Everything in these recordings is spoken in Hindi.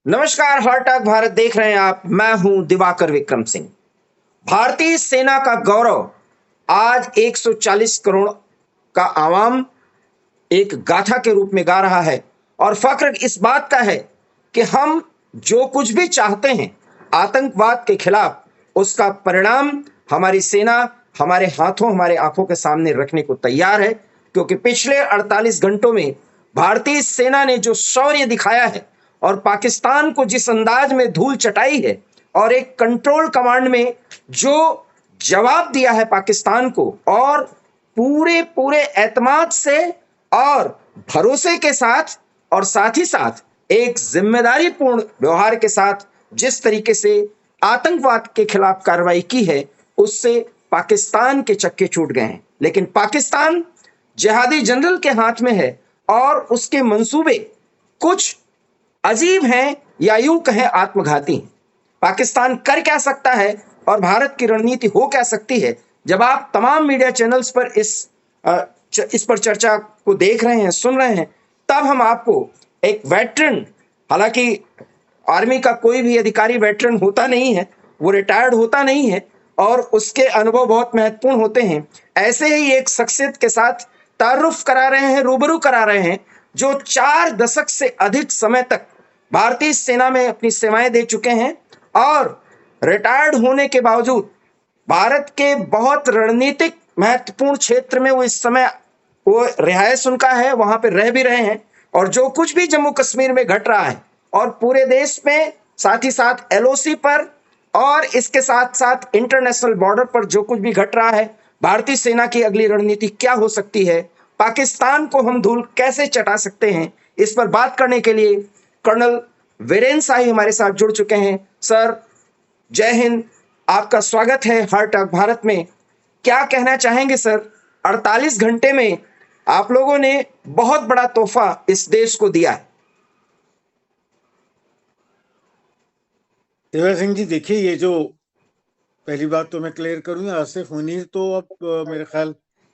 नमस्कार, हॉट टॉक भारत देख रहे हैं आप। मैं हूं दिवाकर विक्रम सिंह। भारतीय सेना का गौरव आज 140 करोड़ का आवाम एक गाथा के रूप में गा रहा है और फख्र इस बात का है कि हम जो कुछ भी चाहते हैं आतंकवाद के खिलाफ, उसका परिणाम हमारी सेना हमारे हाथों हमारे आंखों के सामने रखने को तैयार है। क्योंकि पिछले 48 घंटों में भारतीय सेना ने जो शौर्य दिखाया है और पाकिस्तान को जिस अंदाज में धूल चटाई है और एक कंट्रोल कमांड में जो जवाब दिया है पाकिस्तान को, और पूरे पूरे एतमाद से और भरोसे के साथ और साथ ही साथ एक जिम्मेदारीपूर्ण व्यवहार के साथ जिस तरीके से आतंकवाद के खिलाफ कार्रवाई की है, उससे पाकिस्तान के चक्के छूट गए हैं। लेकिन पाकिस्तान जिहादी जनरल के हाथ में है और उसके मंसूबे कुछ अजीब हैं या यूं कहें आत्मघाती हैं। पाकिस्तान कर क्या सकता है और भारत की रणनीति हो क्या सकती है? जब आप तमाम मीडिया चैनल्स पर इस पर चर्चा को देख रहे हैं, सुन रहे हैं, तब हम आपको एक वेटरन, हालांकि आर्मी का कोई भी अधिकारी वेटरन होता नहीं है, वो रिटायर्ड होता नहीं है और उसके अनुभव बहुत महत्वपूर्ण होते हैं, ऐसे ही एक शख्सियत के साथ तारुफ करा रहे हैं, रूबरू करा रहे हैं, जो 4 दशक से अधिक समय तक भारतीय सेना में अपनी सेवाएं दे चुके हैं और रिटायर्ड होने के बावजूद भारत के बहुत रणनीतिक महत्वपूर्ण क्षेत्र में वो इस समय वो रिहायश उनका है, वहां पे रह भी रहे हैं। और जो कुछ भी जम्मू कश्मीर में घट रहा है और पूरे देश में, साथ ही साथ एलओसी पर और इसके साथ साथ इंटरनेशनल बॉर्डर पर जो कुछ भी घट रहा है, भारतीय सेना की अगली रणनीति क्या हो सकती है, पाकिस्तान को हम धूल कैसे चटा सकते हैं, इस पर बात करने के लिए कर्नल वीरेंद्र शाही हमारे साथ जुड़ चुके हैं। सर, जय हिंद, आपका स्वागत है हॉट टॉक भारत में। क्या कहना चाहेंगे सर? 48 घंटे में आप लोगों ने बहुत बड़ा तोहफा इस देश को दिया है। देवर सिंह जी, देखिए, ये जो पहली बात तो मैं क्लियर करूंगा, आसिफ मुनीर तो अब मेरे ख्याल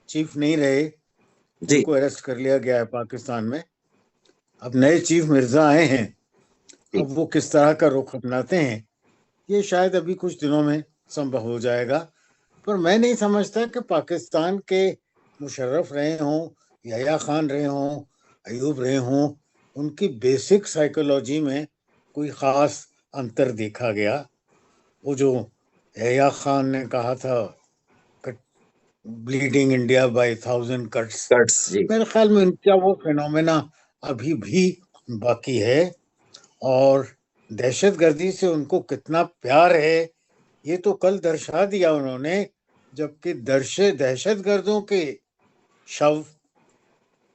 चीफ नहीं रहे, उनको अरेस्ट कर लिया गया है पाकिस्तान में। अब नए चीफ मिर्जा आए हैं, अब वो किस तरह का रुख अपनाते हैं ये शायद अभी कुछ दिनों में संभव हो जाएगा। पर मैं नहीं समझता कि पाकिस्तान के मुशर्रफ रहे हों, यहया खान रहे हों, अयूब रहे हों, उनकी बेसिक साइकोलॉजी में कोई ख़ास अंतर देखा गया। वो जो यहया खान ने कहा था, ब्लीडिंग इंडिया बाय 1000 कट्स, मेरे ख्याल में इनका वो फिनोमेना अभी भी बाकी है। और दहशतगर्दी से उनको कितना प्यार है ये तो कल दर्शा दिया उन्होंने, जबकि दहशतगर्दों के शव,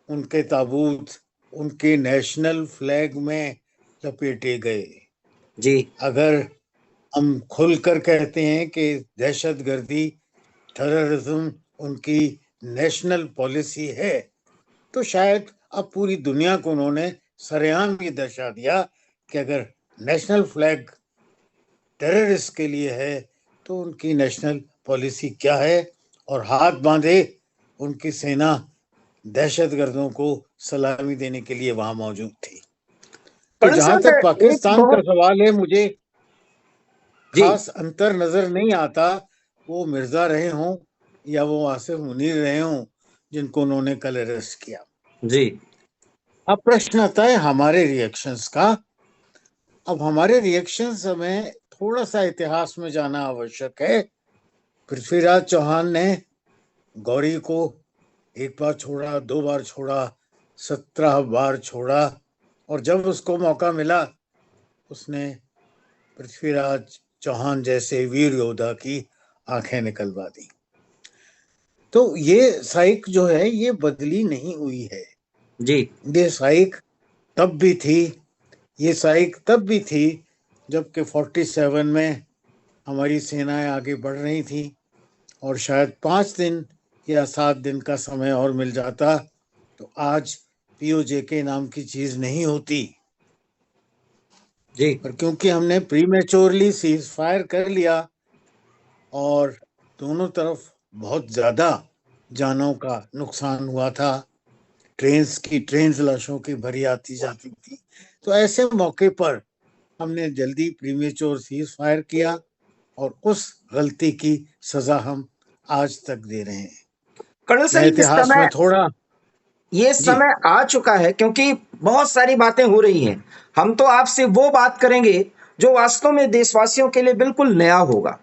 उनके ताबूत उनके नेशनल फ्लैग में लपेटे गए। जी, अगर हम खुलकर कहते हैं कि दहशतगर्दी, टेररिज्म उनकी नेशनल पॉलिसी है, तो शायद अब पूरी दुनिया को उन्होंने सरेआम ये दर्शा दिया कि अगर नेशनल फ्लैग टेररिस्ट के लिए है तो उनकी नेशनल पॉलिसी क्या है। और हाथ बांधे उनकी सेना दहशतगर्दों को सलामी देने के लिए वहां मौजूद थी। तो जहां तक पाकिस्तान का सवाल है, मुझे खास अंतर नजर नहीं आता, वो मिर्जा रहे हों या वो आसिफ मुनीर रहे हों जिनको उन्होंने कल अरेस्ट किया। जी, अब प्रश्न आता है हमारे रिएक्शंस का। अब हमारे रिएक्शंस में थोड़ा सा इतिहास में जाना आवश्यक है। पृथ्वीराज चौहान ने गौरी को एक बार छोड़ा, 2 बार छोड़ा, 17 बार छोड़ा, और जब उसको मौका मिला उसने पृथ्वीराज चौहान जैसे वीर योद्धा की आंखें निकलवा दी। तो ये साइक जो है ये बदली नहीं हुई है जी। ये साइक तब भी थी, ये साइक तब भी थी जबकि 47 में हमारी सेनाएं आगे बढ़ रही थी, और शायद 5 दिन या 7 दिन का समय और मिल जाता तो आज पीओजेके नाम की चीज नहीं होती। जी, पर क्योंकि हमने प्रीमेच्योरली सीज फायर कर लिया और दोनों तरफ बहुत ज्यादा जानों का नुकसान हुआ था, ट्रेन्स लाशों की भरी आती जाती थी, तो ऐसे मौके पर हमने जल्दी प्रीमेच्योर सीज फायर किया और उस गलती की सजा हम आज तक दे रहे हैं। कर्नल सर, मैं इतिहास में थोड़ा ये जी समय आ चुका है क्योंकि बहुत सारी बातें हो रही हैं। हम तो आपसे वो बात करेंगे जो वास्तव में देशवासियों के लिए बिल्कुल नया होगा।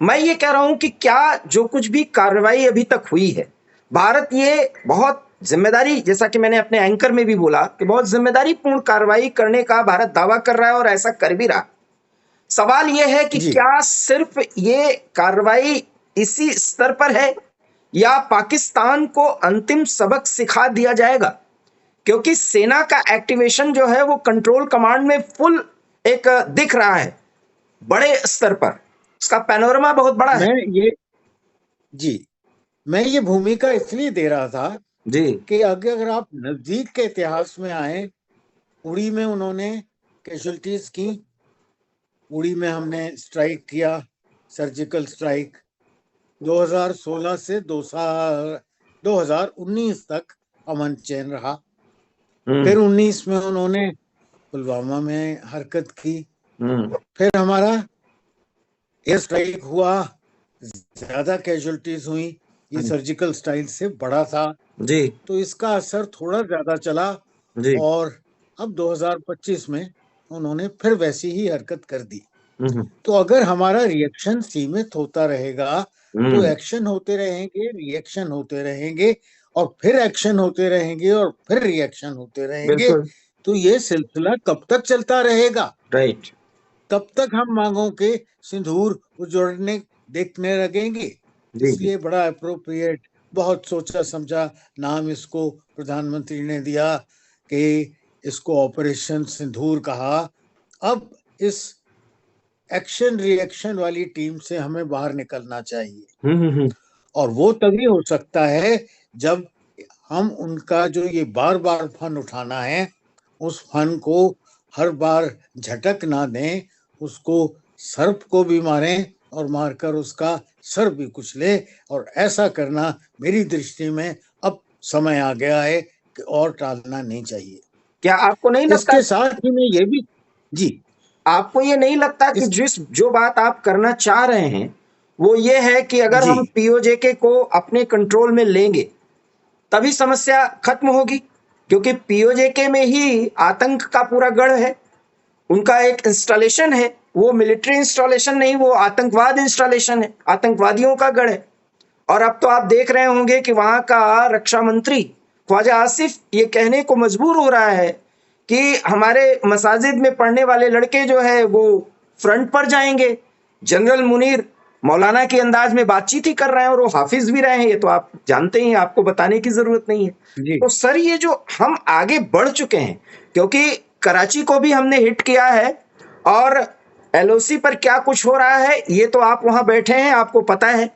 मैं ये कह रहा हूं कि क्या जो कुछ भी कार्रवाई अभी तक हुई है, भारत ये बहुत जिम्मेदारी, जैसा कि मैंने अपने एंकर में भी बोला कि बहुत जिम्मेदारी पूर्ण कार्रवाई करने का भारत दावा कर रहा है और ऐसा कर भी रहा। सवाल यह है कि जी क्या सिर्फ ये कार्रवाई इसी स्तर पर है या पाकिस्तान को अंतिम सबक सिखा दिया जाएगा? क्योंकि सेना का एक्टिवेशन जो है वो कंट्रोल कमांड में फुल एक दिख रहा है, बड़े स्तर पर इसका पैनोरमा बहुत बड़ा है। मैं ये जी मैं ये भूमिका इसलिए दे रहा था जी कि अगर आप नजदीक के इतिहास में आए, उड़ी में उन्होंने कैजुअलिटीज की, उड़ी में हमने स्ट्राइक किया, सर्जिकल स्ट्राइक 2016 से 2019 तक अमन चैन रहा। फिर 19 में उन्होंने पुलवामा में हरकत की, फिर हमारा एयर स्ट्राइक हुआ, ज्यादा कैजुअलिटीज हुई, ये सर्जिकल स्ट्राइक से बड़ा था, जी तो इसका असर थोड़ा ज्यादा चला। जी और अब 2025 में उन्होंने फिर वैसी ही हरकत कर दी। हम्म तो अगर हमारा रिएक्शन सीमित होता रहेगा तो हम्म, एक्शन होते रहेंगे, रिएक्शन होते रहेंगे और फिर एक्शन होते रहेंगे और फिर रिएक्शन होते रहेंगे। बिल्कुल तो ये सिलसिला कब तक चलता रहेगा? राइट। कब तक हम मांगों के सिंदूर उजड़ने देखने लगेंगे? जी जी इसलिए बड़ा अप्रोप्रिएट, बहुत सोचा समझा नाम इसको प्रधानमंत्री ने दिया कि इसको ऑपरेशन सिंदूर कहा। अब इस एक्शन रिएक्शन वाली टीम से हमें बाहर निकलना चाहिए हम्म। और वो तभी हो सकता है जब हम उनका जो ये बार बार फन उठाना है, उस फन को हर बार झटक ना दें, उसको सर्प को भी मारें और मारकर उसका सर भी कुचले। और ऐसा करना मेरी दृष्टि में अब समय आ गया है कि और टालना नहीं चाहिए। क्या आपको नहीं लगता, इसके साथ ही मैं ये भी जी आपको ये नहीं लगता कि इस जो बात आप करना चाह रहे हैं वो ये है कि अगर जी हम पीओजेके को अपने कंट्रोल में लेंगे तभी समस्या खत्म होगी? क्योंकि पीओजेके में ही आतंक का पूरा गढ़ है, उनका एक इंस्टॉलेशन है, वो मिलिट्री इंस्टॉलेशन नहीं, वो आतंकवाद इंस्टॉलेशन है, आतंकवादियों का गढ़ है। और अब तो आप देख रहे होंगे कि वहां का रक्षा मंत्री ख्वाजा आसिफ ये कहने को मजबूर हो रहा है कि हमारे मसाजिद में पढ़ने वाले लड़के जो है वो फ्रंट पर जाएंगे। जनरल मुनीर मौलाना के अंदाज में बातचीत ही कर रहे हैं और वो हाफिज भी रहे हैं, ये तो आप जानते ही हैं, आपको बताने की जरूरत नहीं है। जी तो सर ये जो हम आगे बढ़ चुके हैं, क्योंकि कराची को भी हमने हिट किया है और एलओसी पर क्या कुछ हो रहा है ये तो आप वहां बैठे हैं, आपको पता है।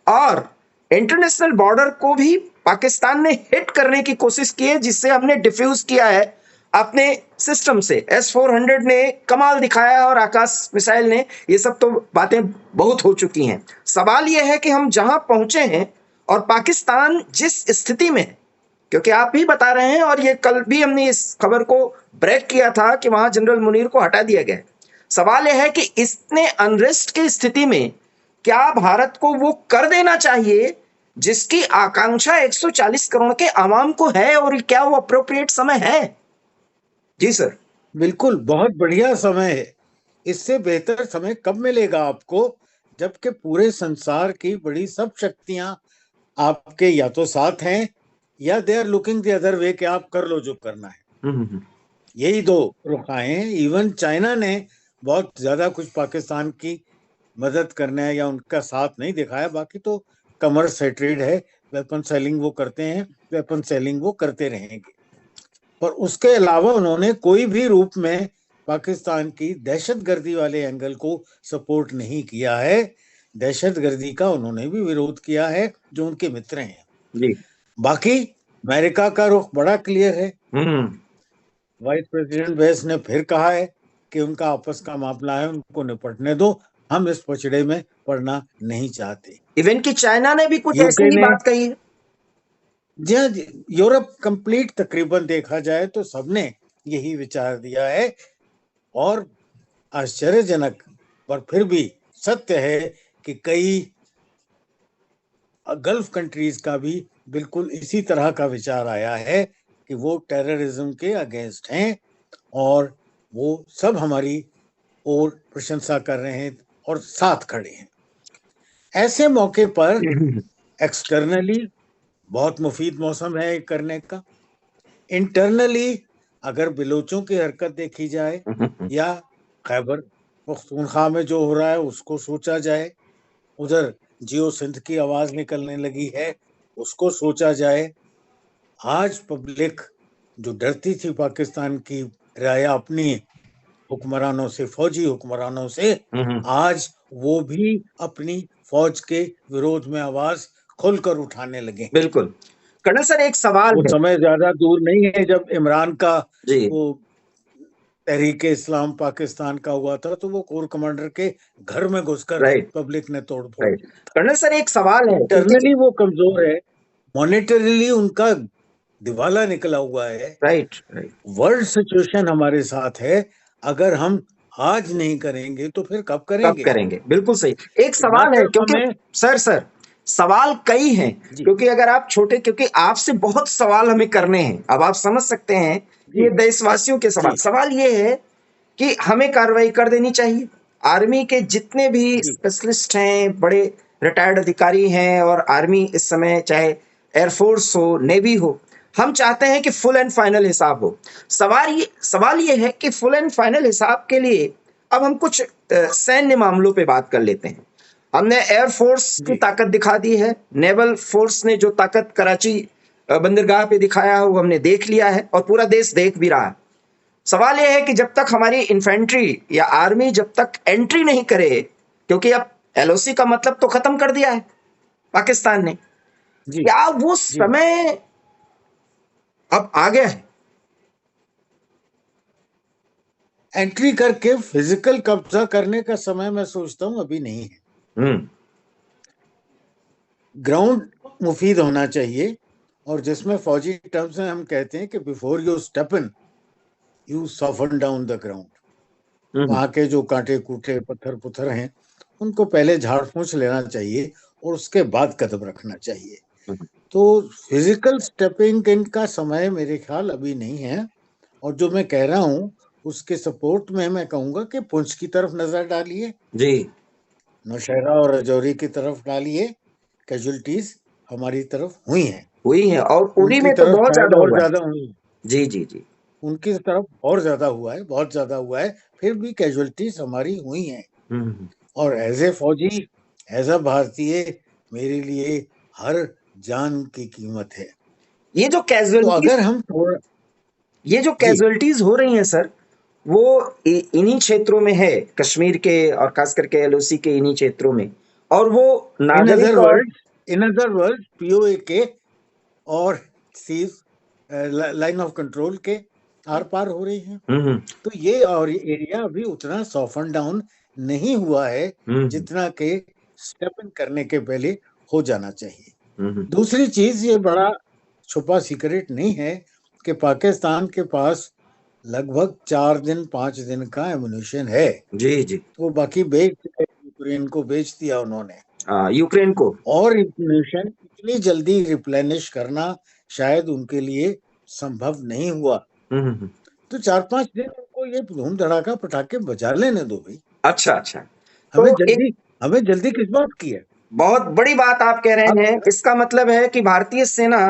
और इंटरनेशनल बॉर्डर को भी पाकिस्तान ने हिट करने की कोशिश की है, जिससे हमने डिफ्यूज किया है अपने सिस्टम से। S-400 ने कमाल दिखाया और आकाश मिसाइल ने, ये सब तो बातें बहुत हो चुकी हैं। सवाल यह है कि हम जहां पहुंचे हैं और पाकिस्तान जिस स्थिति में है, क्योंकि आप ही बता रहे हैं और ये कल भी हमने इस खबर को ब्रेक किया था कि वहां जनरल मुनीर को हटा दिया गया। सवाल यह है कि इतने अनरेस्ट की स्थिति में क्या भारत को वो कर देना चाहिए जिसकी आकांक्षा 140 करोड़ के आवाम को है, और क्या वो अप्रोप्रिएट समय है? जी सर। बिल्कुल, बहुत बढ़िया समय है। इससे बेहतर समय कब मिलेगा आपको, जबकि पूरे संसार की बड़ी सब शक्तियां आपके या तो साथ हैं या they are looking the other way कि आप कर लो जो करना है। यही दो रुखाएं हैं। इवन चाइना ने बहुत ज्यादा कुछ पाकिस्तान की मदद करने या उनका साथ नहीं दिखाया, बाकी तो कमर्स है, ट्रेड है, वेपन सेलिंग वो करते हैं, वेपन सेलिंग वो करते रहेंगे। पर उसके अलावा उन्होंने कोई भी रूप में पाकिस्तान की दहशतगर्दी वाले एंगल को सपोर्ट नहीं किया है। दहशतगर्दी का उन्होंने भी विरोध किया है जो उनके मित्र हैं। जी बाकी अमेरिका का रुख बड़ा क्लियर है। वाइस प्रेसिडेंट वेस ने फिर कहा है कि उनका आपस का मामला है, उनको निपटने दो, हम इस पचड़े में पड़ना नहीं चाहते। इवन की चाइना ने भी कुछ ऐसी यूके ही ने, बात कही है। जी हाँ, यूरोप कंप्लीट तकरीबन देखा जाए तो सबने यही विचार दिया है। और आश्चर्यजनक पर फिर भी सत्य है कि कई गल्फ कंट्रीज का भी बिल्कुल इसी तरह का विचार आया है कि वो टेररिज्म के अगेंस्ट हैं और वो सब हमारी और प्रशंसा कर रहे हैं और साथ खड़े हैं। ऐसे मौके पर एक्सटर्नली बहुत मुफीद मौसम है करने का। इंटरनली अगर बिलोचों की हरकत देखी जाए या खैबर पख्तूनख्वा में जो हो रहा है उसको सोचा जाए, उधर जियो सिंध की आवाज निकलने लगी है उसको सोचा जाए। आज पब्लिक जो डरती थी पाकिस्तान की राया अपनी हुक्मरानों से, फौजी हुक्मरानों से, आज वो भी अपनी फौज के विरोध में आवाज खुलकर उठाने लगे। बिल्कुल। कर्नल सर एक सवाल वो है। समय ज्यादा दूर नहीं है जब इमरान का जी वो तहरीक इस्लाम पाकिस्तान का हुआ था तो वो कोर कमांडर के घर में घुसकर राइट पब्लिक ने तोड़ फोड़ राइट। की। कर्नल सर एक सवाल है क्योंकि इंटरनली वो कमजोर है, मॉनेटरीली उनका दिवाला निकला हुआ है। राइट राइट वर्ल्ड सिचुएशन हमारे साथ है, अगर हम आज नहीं करेंगे तो फिर कब कब करेंगे? करेंगे, बिल्कुल सही। एक तो ना सवाल है सिर्फ क्योंकि हमें सर सवाल कई हैं, जी क्योंकि अगर आप छोटे, क्योंकि आपसे बहुत सवाल हमें करने हैं। अब आप समझ सकते हैं कि जी ये देशवासियों के जी सवाल ये है कि हमें कार्रवाई कर देनी चाहिए। आर्मी के जितने भी जी स्पेशलिस्ट हैं, बड़े रिटायर्ड अधिकारी हैं, और आर्मी इस समय चाहे एयरफोर्स हो, नेवी हो, हम चाहते हैं कि फुल एंड फाइनल हिसाब हो। सवाल ये है कि फुल एंड फाइनल हिसाब के लिए अब हम कुछ सैन्य मामलों पे बात कर लेते हैं। हमने एयरफोर्स की जी ताकत दिखा दी है, नेवल फोर्स ने जो ताकत कराची बंदरगाह पे दिखाया है वो हमने देख लिया है, और पूरा देश देख भी रहा है। सवाल यह है कि जब तक हमारी इन्फेंट्री या आर्मी जब तक एंट्री नहीं करे, क्योंकि अब एलओसी का मतलब तो खत्म कर दिया है पाकिस्तान ने, जी क्या वो जी समय अब आ गया है? एंट्री करके फिजिकल कब्जा करने का समय मैं सोचता हूँ अभी नहीं है। हम्म ग्राउंड मुफीद होना चाहिए, और जिसमें फौजी टर्म्स में हम कहते हैं कि before you step in you soften down the ground. Hmm वहां के जो कांटे कूटे पत्थर पुत्थर हैं उनको पहले झाड़ फूंक लेना चाहिए और उसके बाद कदम रखना चाहिए। हम्म। तो फिजिकल स्टेपिंग इन का समय मेरे ख्याल अभी नहीं है। और जो मैं कह रहा हूँ उसके सपोर्ट में मैं कहूंगा कि पुंछ की तरफ नजर डालिए, जी नौशहरा और राजौरी की तरफ डालिए। कैजुअलिटीज हमारी तरफ हुई हैं, हुई है, और उरी उनकी में तो तरफ बहुत शायद ज्यादा और हुआ है। ज्यादा हुई हैं। जी जी जी। उनकी तरफ और ज्यादा हुआ है, बहुत ज्यादा हुआ है, फिर भी कैजुअलिटीज हमारी हुई हैं। हम्म। और एज ए फौजी, एज अ भारतीय, मेरे लिए हर जान की कीमत है। ये जो तो कैजुअलिटीज अगर हम थोड़ा ये जो जी कैजुअलिटीज हो रही हैं सर, वो इन्हीं क्षेत्रों में है, कश्मीर के और खास करके एलओसी के इन्हीं क्षेत्रों में, और वो नागरिक और इन अदर वर्ड्स पीओए के और सीज लाइन ऑफ कंट्रोल के आर पार हो रही हैं। हम्म तो ये और एरिया अभी उतना सॉफन डाउन नहीं हुआ है हम्म जितना के स्टेप इन करने के पहले हो जाना चाहिए। हम्म। दूसरी चीज, ये बड़ा छुपा सीक्रेट नहीं है कि पाकिस्तान के पास लगभग 4 दिन 5 दिन का एमुनिशन है। जी जी। वो बाकी बेच यूक्रेन को बेच दिया उन्होंने, यूक्रेन को। और एमुनिशन इतनी जल्दी रिप्लेनिश करना शायद उनके लिए संभव नहीं हुआ। हम्म। तो 4 5 दिन उनको ये धूम धड़ाका पटाखे बजा लेने दो भाई। अच्छा अच्छा। तो हमें एक जल्दी हमें जल्दी किस बात की है? बहुत बड़ी बात आप कह अब रहे हैं, इसका मतलब है कि भारतीय सेना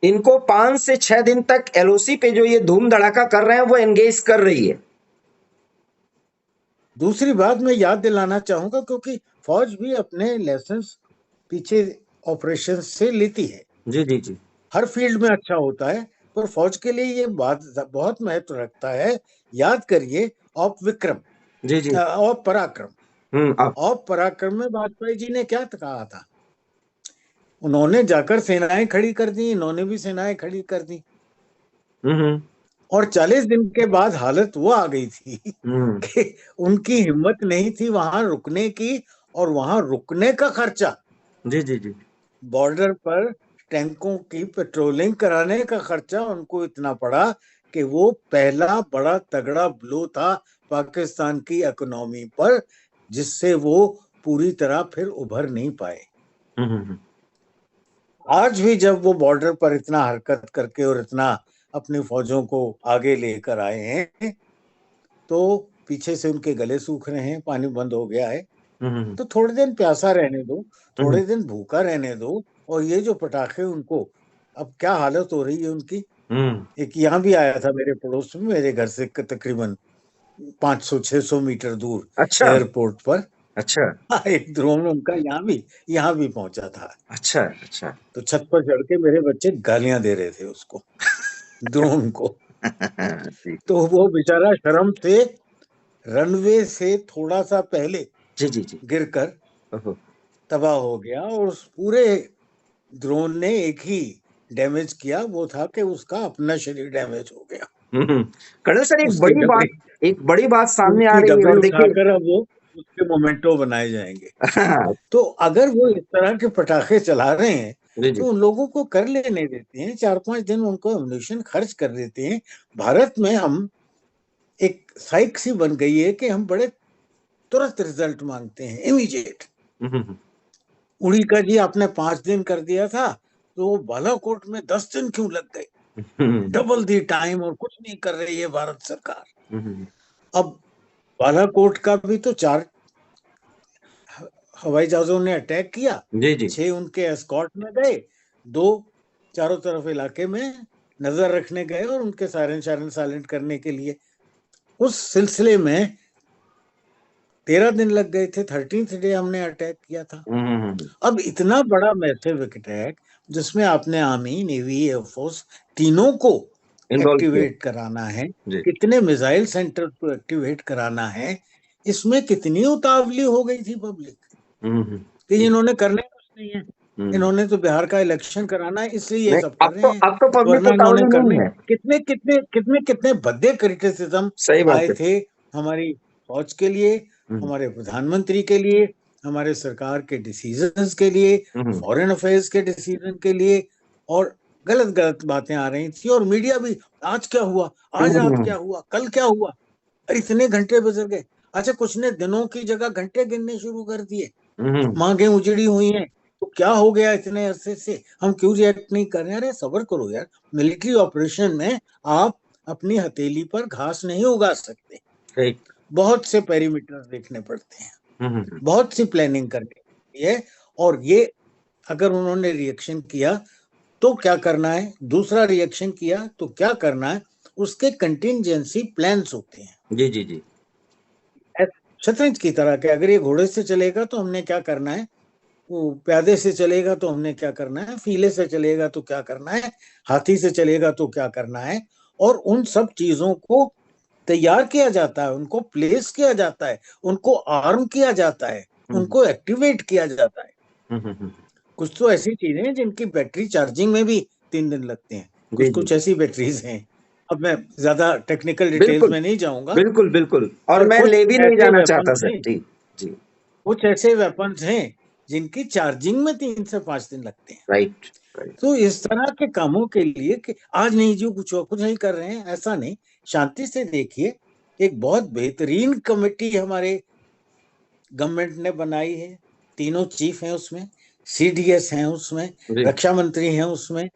इनको 5 से 6 दिन तक एलओसी पे जो ये धूम धड़ाका कर रहे हैं वो एंगेज कर रही है। दूसरी बात मैं याद दिलाना चाहूंगा, क्योंकि फौज भी अपने लेसन्स पीछे ऑपरेशन से लेती है, जी जी जी हर फील्ड में अच्छा होता है, पर फौज के लिए ये बात बहुत महत्व रखता है। याद करिए ऑप विक्रम, जी जी। ऑप पराक्रम। अब ऑप पराक्रम में वाजपेयी जी ने क्या कहा था? उन्होंने जाकर सेनाएं खड़ी कर दी, इन्होंने भी सेनाएं खड़ी कर दी, हम्म और 40 दिन के बाद हालत वो आ गई थी हम्म। कि उनकी हिम्मत नहीं थी वहां रुकने की, और वहां रुकने का खर्चा, जी जी जी। बॉर्डर पर टैंकों की पेट्रोलिंग कराने का खर्चा उनको इतना पड़ा कि वो पहला बड़ा तगड़ा ब्लो था पाकिस्तान की इकोनॉमी पर, जिससे वो पूरी तरह फिर उभर नहीं पाए। आज भी जब वो बॉर्डर पर इतना हरकत करके और इतना अपनी फौजों को आगे लेकर आए हैं, तो पीछे से उनके गले सूख रहे हैं, पानी बंद हो गया है। तो थोड़े दिन प्यासा रहने दो, थोड़े दिन भूखा रहने दो, और ये जो पटाखे उनको, अब क्या हालत हो रही है उनकी। एक यहाँ भी आया था मेरे पड़ोस में, मेरे घर से तकरीबन 500-600 मीटर दूर अच्छा एयरपोर्ट पर अच्छा एक ड्रोन उनका यहाँ भी पहुंचा था। अच्छा अच्छा। तो छत पर चढ़ के मेरे बच्चे गालियां दे रहे थे उसको, ड्रोन को। जी तो वो बेचारा शर्म से रनवे से थोड़ा सा पहले जी जी जी। गिरकर ओहो। तबाह हो गया, और उस पूरे ड्रोन ने एक ही डैमेज किया, वो था कि उसका अपना शरीर डैमेज हो गया। कर्नल सर, उसकी डबरी एक बड़ी बात सामने आ उसकी रही है, डबरी और देखिए। उठाकर अब वो उसके मोमेंटो बनाए जाएंगे। हाँ, तो अगर वो इस तरह के पटाखे चला रहे हैं, जी जी। तो उन लोगों को कर लेने देते हैं, 4-5 दिन उनको एम्युनिशन खर्च कर देते हैं। भारत में हम एक साइक सी बन गई है कि हम बड़े तुरंत रिजल्ट मांगते हैं, इमीडिएट। उड़ी का जी आपने 5 दिन कर दिया था, तो वो बालाकोट में 10 दिन क्यों लग गए? डबल दी टाइम, और कुछ नहीं कर रही है भारत सरकार। अब बालाकोट का भी तो 4 हवाई जहाजों ने अटैक किया, जी जी। 6 उनके एस्कॉर्ट में गए, 2 चारों तरफ इलाके में नजर रखने गए और उनके सायरन शायरन साइलेंट करने के लिए। उस सिलसिले में 13 दिन लग गए थे, 13th डे हमने अटैक किया था। अब इतना बड़ा मैसिव अटैक, जिसमें आपने आर्मी, नेवी, एयरफोर्स तीनों को इन्वॉल्व किया। एक्टिवेट कराना है, जी। कितने मिसाइल सेंटर को एक्टिवेट कराना है, इसमें कितनी उतावली हो गई थी पब्लिक कि जी। इन्होंने करने कुछ नहीं है, हम्म। इन्होंने तो बिहार का इलेक्शन कराना है, इसलिए ये नहीं, सब कर रहे हैं, अब तो पब्लिक वरना इन्होंने उतावली करने। नहीं है। कितने कितने कितने कितने भद्दे क्रिटिसिज्म सही बात आए है। थे हमारी फौज के लिए, हम्म हमारे प्रधानमंत्री के लिए, हमारे सरकार के डिसीजंस के लिए, हम्म फॉरेन अफेयर्स के डिसीजन के लिए। और गलत गलत बातें आ रही थी, और मीडिया भी, आज क्या हुआ, आज रात हम्म क्या हुआ, कल क्या हुआ, अरे इतने घंटे गुजर गए। अच्छा, कुछ ने दिनों की जगह घंटे गिनने शुरू कर दिए, हम्म मांगे उजड़ी हुई हैं, तो क्या हो गया इतने अरसे से, हम क्यों रिएक्ट नहीं कर रहे हैं? अरे सब्र करो यार, मिलिट्री ऑपरेशन में आप अपनी हथेली पर घास नहीं उगा सकते, राइट। बहुत से पैरामीटर देखने पड़ते हैं, हम्म बहुत सी प्लानिंग करनी पड़ती है। और ये अगर उन्होंने रिएक्शन किया तो क्या करना है, दूसरा रिएक्शन किया तो क्या करना है, उसके कंटिंजेंसी प्लान्स होते हैं। जी जी जी। शतरंज की तरह के, अगर ये घोड़े से चलेगा तो हमने क्या करना है, वो प्यादे से चलेगा तो हमने क्या करना है, फीले से चलेगा तो क्या करना है, हाथी से चलेगा तो क्या करना है। और उन सब चीजों को तैयार किया जाता है, उनको प्लेस किया जाता है, उनको आर्म किया जाता है, हम्म उनको एक्टिवेट किया जाता है। हम्म। कुछ तो ऐसी चीजें हैं जिनकी बैटरी चार्जिंग में भी 3 दिन लगते हैं, जी कुछ जी। कुछ ऐसी बैटरीज हैं। अब मैं ज्यादा टेक्निकल डिटेल्स बिल्कुल में नहीं जाऊंगा, बिल्कुल बिल्कुल, और पर मैं कुछ ले भी नहीं ऐसे जाना चाहता वेपन्स सर। हैं, जी जी। कुछ ऐसे वेपन्स हैं जिनकी चार्जिंग में 3 से 5 दिन लगते हैं। Right right. तो इस तरह के कामों के लिए कि आज नहीं जो कुछ और कुछ नहीं कर रहे हैं, ऐसा नहीं, शांति से देखिए। एक बहुत बेहतरीन कमेटी हमारे गवर्नमेंट ने बनाई है, तीनों चीफ हैं उसमें, सीडीएस हैं उसमें, जी। रक्षा मंत्री हैं उसमें,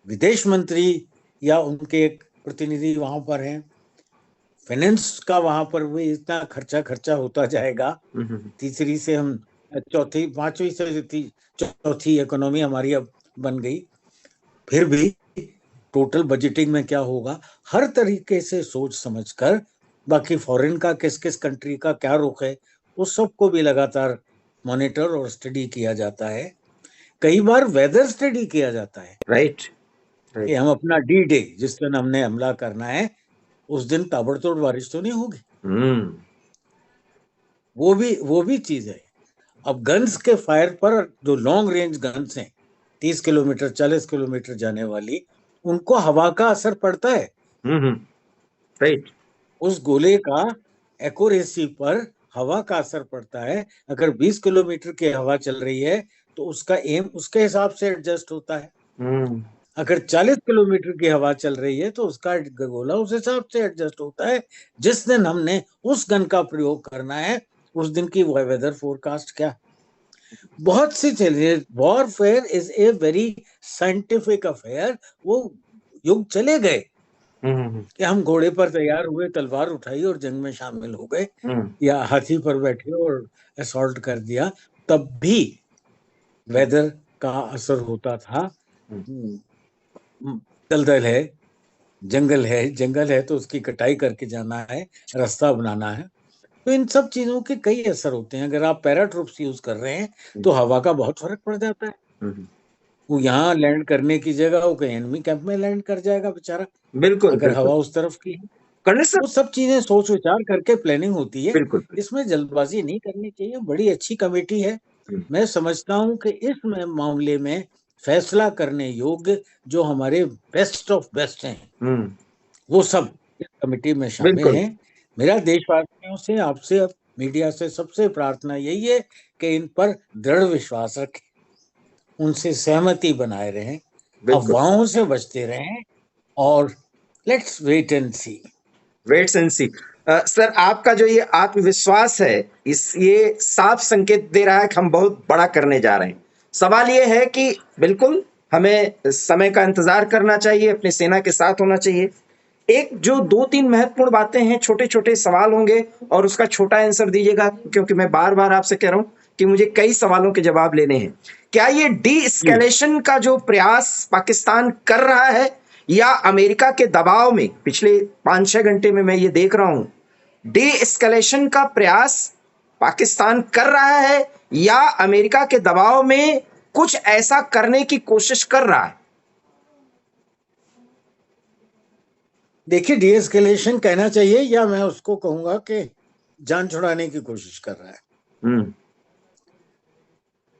विदेश मंत्री या उनके एक प्रतिनिधि वहां पर हैं, फाइनेंस का वहां पर भी इतना खर्चा खर्चा होता जाएगा। हम्म तीसरी से हम चौथी, पांचवी से चौथी इकोनॉमी हमारी अब बन गई, फिर भी टोटल बजटिंग में क्या होगा, हर तरीके से सोच समझकर। बाकी फॉरेन का, किस किस कंट्री का क्या रुख है, उस सब को भी लगातार मॉनिटर और स्टडी किया जाता है। कई बार वेदर स्टडी किया जाता है राइट कि राइट। हम अपना डी डे, जिस दिन हमने हमला करना है, उस दिन ताबड़तोड़ बारिश तो नहीं होगी। हम्म वो भी चीज है। अब गन्स के फायर पर, जो लॉन्ग रेंज गन्स हैं, 30 किलोमीटर 40 किलोमीटर जाने वाली, उनको हवा का असर पड़ता है। हम्म। राइट। उस गोले का एक्यूरेसी पर हवा का असर पड़ता है। अगर 20 किलोमीटर की हवा चल रही है, तो उसका एम उसके हिसाब से एडजस्ट होता है। हम्म अगर 40 किलोमीटर की हवा चल रही है तो उसका गोला उस हिसाब से एडजस्ट होता है। जिस दिन हमने उस गन का प्रयोग करना है उस दिन की वेदर फोरकास्ट क्या। बहुत सी चीजें, warfare is a very scientific affair. वो युग चले गए कि हम घोड़े पर तैयार हुए, तलवार उठाई और जंग में शामिल हो गए, या हाथी पर बैठे और असॉल्ट कर दिया। तब भी वेदर का असर होता था। दलदल है, जंगल है तो उसकी कटाई करके जाना है, रास्ता बनाना है। तो इन सब चीजों के कई असर होते हैं। अगर आप पैराट्रूप्स यूज कर रहे हैं तो हवा का बहुत फर्क पड़ जाता है। वो यहाँ लैंड करने की जगह वो कहीं एनिमी कैंप में लैंड कर जाएगा बेचारा, बिल्कुल अगर हवा बिल्कुल। उस तरफ की है। कर्नल सर, वो सब चीजें सोच विचार करके प्लानिंग होती है। बिल्कुल। इसमें जल्दबाजी नहीं करनी चाहिए। बड़ी अच्छी कमेटी है। मैं समझता हूं कि इस मामले में फैसला करने योग्य जो हमारे बेस्ट ऑफ बेस्ट हैं वो सब इस कमेटी में शामिल बिल्कुल हैं। मेरा देशवासियों से, आपसे, मीडिया से सबसे प्रार्थना यही है कि इन पर दृढ़ विश्वास रखें, उनसे सहमति बनाए रहें, बिल्कुल। अफवाहों से बचते रहें और let's wait and see. Waits and see. Sir, आपका जो ये आत्मविश्वास है, ये साफ संकेत दे रहा है कि हम बहुत बड़ा करने जा रहे हैं। सवाल ये है कि बिल्कुल हमें समय का इंतजार करना चाहिए, अपनी सेना के साथ होना चाहिए। एक जो दो तीन महत्वपूर्ण बातें हैं, छोटे छोटे सवाल होंगे और उसका छोटा आंसर दीजिएगा, क्योंकि मैं बार बार आपसे कह रहा हूं कि मुझे कई सवालों के जवाब लेने हैं। क्या ये डी एस्केलेशन का जो प्रयास पाकिस्तान कर रहा है, या अमेरिका के दबाव में पिछले 5-6 घंटे में मैं ये देख रहा हूं, डी एस्केलेशन का प्रयास पाकिस्तान कर रहा है, या अमेरिका के दबाव में कुछ ऐसा करने की कोशिश कर रहा है? देखिए, डीएस्केलेशन कहना चाहिए या मैं उसको कहूंगा कि जान छुड़ाने की कोशिश कर रहा है,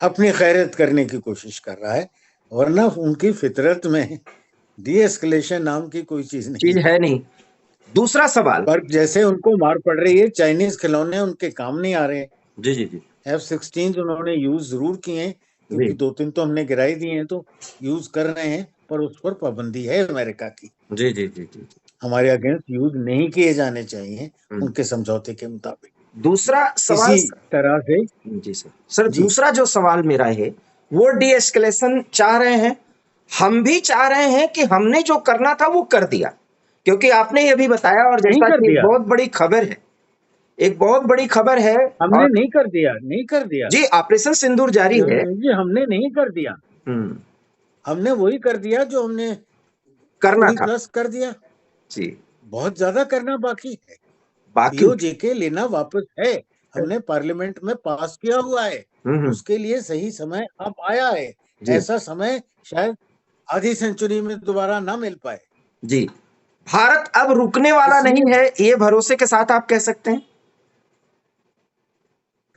अपनी खैरत करने की कोशिश कर रहा है। वरना उनकी फितरत में डीएस्केलेशन नाम की कोई चीज नहीं है नहीं। दूसरा सवाल। पर जैसे उनको मार पड़ रही है, चाइनीज खिलौने उनके काम नहीं आ रहे। जी जी जी F-16 उन्होंने यूज जरूर किए हैं, जी क्योंकि 2-3 तो हमने गिराई दिए हैं, तो यूज कर रहे हैं, पर उस पर पाबंदी है अमेरिका की। जी जी जी जी। हमारे अगेंस्ट यूज नहीं किए जाने चाहिए उनके समझौते के मुताबिक। दूसरा सवाल। इसी तरह से जी सर। सर, जी दूसरा जो सवाल मेरा है, वो डी एस्केलेशन चाह रहे हैं, हम भी चाह रहे हैं कि हमने जो करना था वो कर दिया। क्योंकि आपने ये भी बताया, और नहीं जैसा कर कि एक दिया, बहुत बड़ी खबर है, एक बहुत बड़ी खबर है। हमने और नहीं कर दिया, नहीं कर दिया जी, ऑपरेशन सिंदूर जारी है। जी, हमने नहीं कर दिया। हम्म। हमने वही कर दिया जो हमने करना पूरी था। प्लस कर दिया। जी। बहुत ज्यादा करना बाकी है। बाकी। पीओजेके लेना वापस है, हमने पार्लियामेंट में पास किया हुआ है। हम्म। उसके लिए सही समय अब आया है। जी ऐसा समय शायद आधी सेंचुरी में दोबारा ना मिल पाए। जी। भारत अब रुकने वाला नहीं इसलिए है, ये भरोसे के साथ आप कह सकते हैं?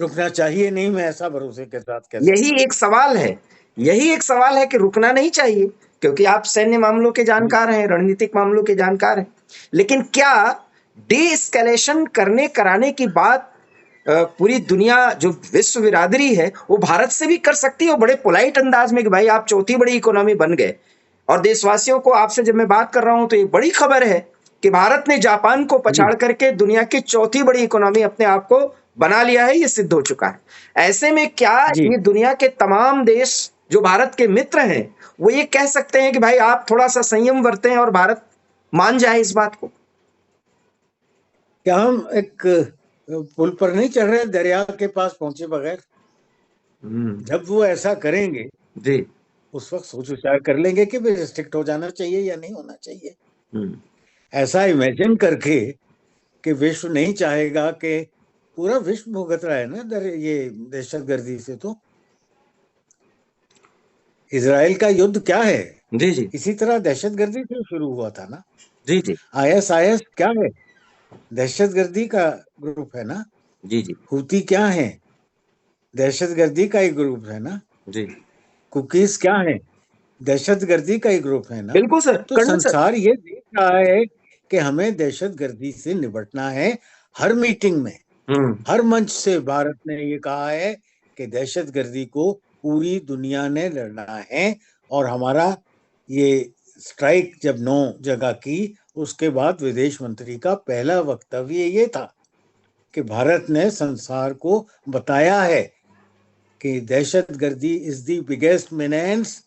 रुकना चाहिए नहीं, मैं ऐसा भरोसे के साथ कह यही सकता हूँ। एक सवाल है। यही एक सवाल है कि रुकना नहीं चाहिए, क्योंकि आप सैन्य मामलों के जी जानकार हैं, रणनीतिक मामलों के जानकार हैं। लेकिन क्या डी एस्केलेशन करने कराने की बात पूरी दुनिया, जो विश्व बिरादरी है, वो भारत से भी कर सकती है, और बड़े पोलाइट अंदाज में कि भाई आप चौथी बड़ी इकोनॉमी बन गए। और देशवासियों को, आपसे जब मैं बात कर रहा हूं तो ये बड़ी खबर है कि भारत ने जापान को जी पछाड़ करके दुनिया की चौथी बड़ी इकोनॉमी अपने आप को बना लिया है, ये सिद्ध हो चुका है। ऐसे में क्या जी। ये दुनिया के तमाम देश जो भारत के मित्र हैं, वो ये कह सकते हैं कि भाई आप थोड़ा सा संयम बरतें और भारत मान जाए इस बात को? क्या हम एक पुल पर नहीं चढ़ रहे दरिया के पास पहुंचे बगैर? जब वो ऐसा करेंगे जी। उस वक्त सोच विचार कर लेंगे कि भी स्ट्रिक्ट हो जाना चाहिए या नहीं होना चाहिए। हम्म। ऐसा इमेजिन करके कि विश्व नहीं चाहेगा, कि पूरा विश्व भुगत रहा है ना ये दहशतगर्दी से। तो इजराइल का युद्ध क्या है? जी जी इसी तरह दहशतगर्दी से शुरू हुआ था ना। जी जी आईएसआईएस क्या है? दहशतगर्दी का ग्रुप है ना। जी जी हूती क्या है? दहशतगर्दी का ही ग्रुप है ना। जी। कुकीज क्या है? दहशतगर्दी का ही ग्रुप है ना। बिल्कुल सर, तो कर्नल सर। संसार ये देख रहा है कि हमें दहशतगर्दी से निपटना है। हर मीटिंग में, हम्म। हर मंच से भारत ने ये कहा है कि दहशतगर्दी को पूरी दुनिया ने लड़ना है, और हमारा ये स्ट्राइक जब 9 जगह की, उसके बाद विदेश मंत्री का पहला वक्तव्य ये था कि भारत ने संसार को बताया है कि दहशतगर्दी is the biggest menace,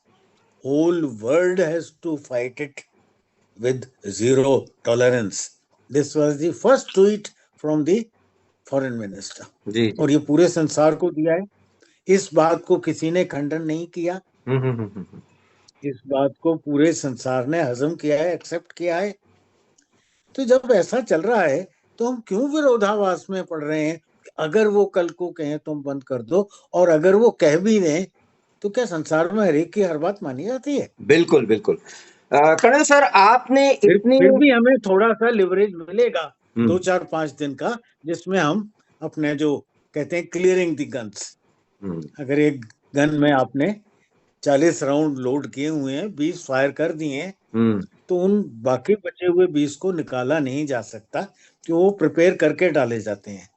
whole world has to fight it with zero tolerance. This was the first tweet from the foreign minister. जी और ये पूरे संसार को दिया है। इस बात को किसी ने खंडन नहीं किया। इस बात को पूरे संसार ने हजम किया है, एक्सेप्ट किया है। तो जब ऐसा चल रहा है तो हम क्यों विरोधाभास में पड़ रहे हैं? अगर वो कल को कहें तुम बंद कर दो, और अगर वो कह भी दें तो क्या संसार में हर एक की हर बात मानी जाती है? बिल्कुल बिल्कुल। कर्नल सर, आपने इतनी फिर भी हमें थोड़ा सा लिवरेज मिलेगा हम्म 2-4-5 दिन का, जिसमें हम अपने जो कहते हैं क्लियरिंग द गन्स, अगर एक गन में आपने 40 राउंड लोड किए हुए हैं, 20 फायर कर दिए हैं, तो उन बाकी बचे हुए 20 को निकाला नहीं जा सकता, कि वो प्रिपेयर करके डाले जाते हैं।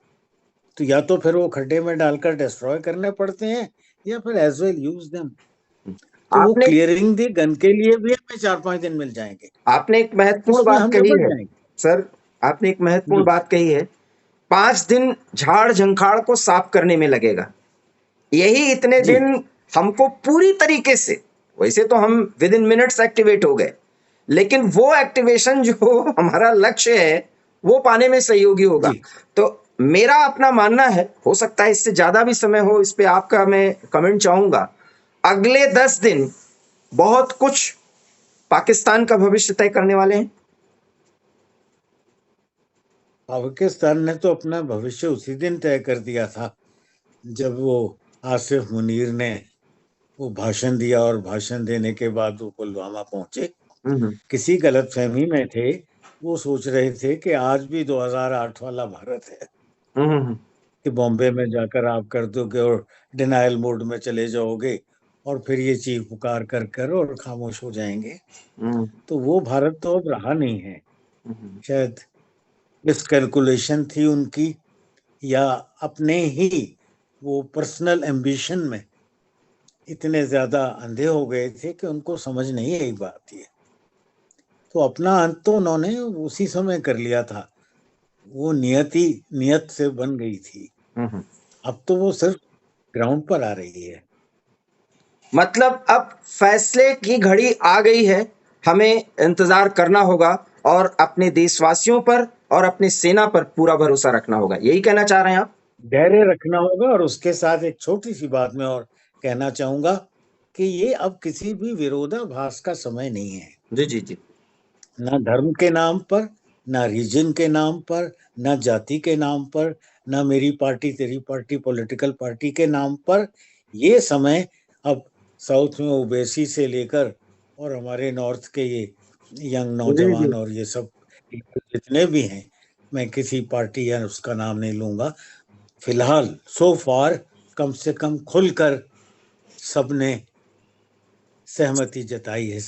तो या तो फिर वो खड्डे में डालकर डिस्ट्रॉय करने पड़ते हैं, या फिर एज वेल यूज देम। तो वो आपने क्लियरिंग दी गन के लिए भी हमें 4-5 दिन मिल जाएंगे, आपने एक महत्वपूर्ण उसमें बात हम कही निपट है जाएंगे सर। आपने एक महत्वपूर्ण जी। बात कही है। 5 दिन झाड़ झंखाड़ को साफ करने में लगेगा। यही इतने जी दिन हमको पूरी तरीके से, वैसे तो हम विद इन मिनट्स एक्टिवेट हो गए, लेकिन वो एक्टिवेशन जो हमारा लक्ष्य है वो पाने में सहयोगी होगा। जी तो मेरा अपना मानना है, हो सकता है इससे ज्यादा भी समय हो, इस पे आपका मैं कमेंट चाहूंगा। अगले 10 दिन बहुत कुछ पाकिस्तान का भविष्य तय करने वाले हैं। पाकिस्तान ने तो अपना भविष्य उसी दिन तय कर दिया था जब वो आसिफ मुनीर ने वो भाषण दिया, और भाषण देने के बाद वो पुलवामा पहुंचे। किसी गलतफहमी में थे, वो सोच रहे थे कि आज भी 2008 वाला भारत है, कि बॉम्बे में जाकर आप कर दोगे और डिनायल मोड में चले जाओगे, और फिर ये चीख पुकार कर कर और खामोश हो जाएंगे। तो वो भारत तो अब रहा नहीं है। शायद मिसकैलकुलेशन थी उनकी, या अपने ही वो पर्सनल एम्बिशन में इतने ज्यादा अंधे हो गए थे कि उनको समझ नहीं आई बात ये। तो अपना अंत तो उन्होंने उसी समय कर लिया था, वो नियत से बन गई थी। अब तो वो सिर्फ ग्राउंड पर आ रही है। मतलब अब फैसले की घड़ी आ गई है, हमें इंतजार करना होगा और अपने देशवासियों पर और अपनी सेना पर पूरा भरोसा रखना होगा। यही कहना चाह रहे हैं आप? धैर्य रखना होगा, और उसके साथ एक छोटी सी बात मैं और कहना चाहूंगा कि ये अब किसी भी विरोधाभास का समय नहीं है। जी जी जी। ना धर्म के नाम पर, ना रीजन के नाम पर, ना जाति के नाम पर, ना मेरी पार्टी तेरी पार्टी पॉलिटिकल पार्टी के नाम पर। ये समय अब साउथ में ओबेसी से लेकर और हमारे नॉर्थ के ये यंग जी जी। नौजवान और ये सब जितने भी हैं, मैं किसी पार्टी या उसका नाम नहीं लूंगा, फिलहाल सो फार कम से कम खुलकर सबने सहमति जताई है।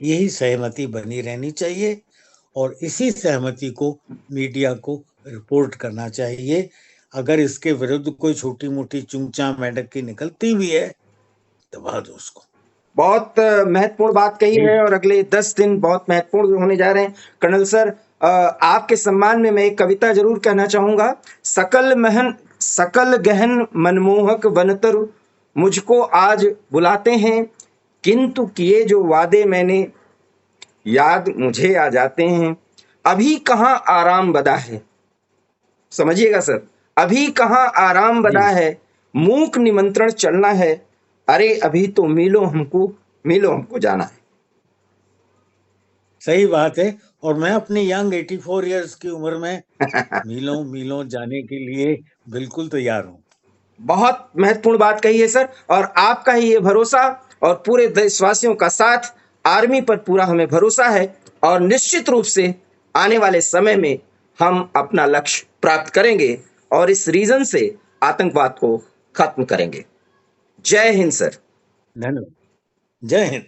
यही सहमति बनी रहनी चाहिए, और इसी सहमति को मीडिया को रिपोर्ट करना चाहिए। अगर इसके विरुद्ध कोई छोटी मोटी चूंचा मेंढक की निकलती भी है, दबा दो उसको। बहुत महत्वपूर्ण बात कही है, और अगले 10 दिन बहुत महत्वपूर्ण होने जा रहे हैं। कर्नल सर, आपके सम्मान में मैं एक कविता जरूर कहना चाहूंगा। सकल गहन मनमोहक बनतरु मुझको आज बुलाते हैं, किंतु किए जो वादे मैंने याद मुझे आ जाते हैं। अभी कहाँ आराम बदा है, समझिएगा सर, अभी कहाँ आराम जी बदा है, मूक निमंत्रण चलना है। अरे अभी तो मिलो हमको जाना है। सही बात है, और मैं अपनी यंग 84 इयर्स की उम्र में मीलों मीलों जाने के लिए बिल्कुल तैयार हूँ। बहुत महत्वपूर्ण बात कही है सर, और आपका ही ये भरोसा और पूरे देशवासियों का साथ, आर्मी पर पूरा हमें भरोसा है, और निश्चित रूप से आने वाले समय में हम अपना लक्ष्य प्राप्त करेंगे और इस रीजन से आतंकवाद को खत्म करेंगे। जय हिंद सर। धन्यवाद। जय हिंद।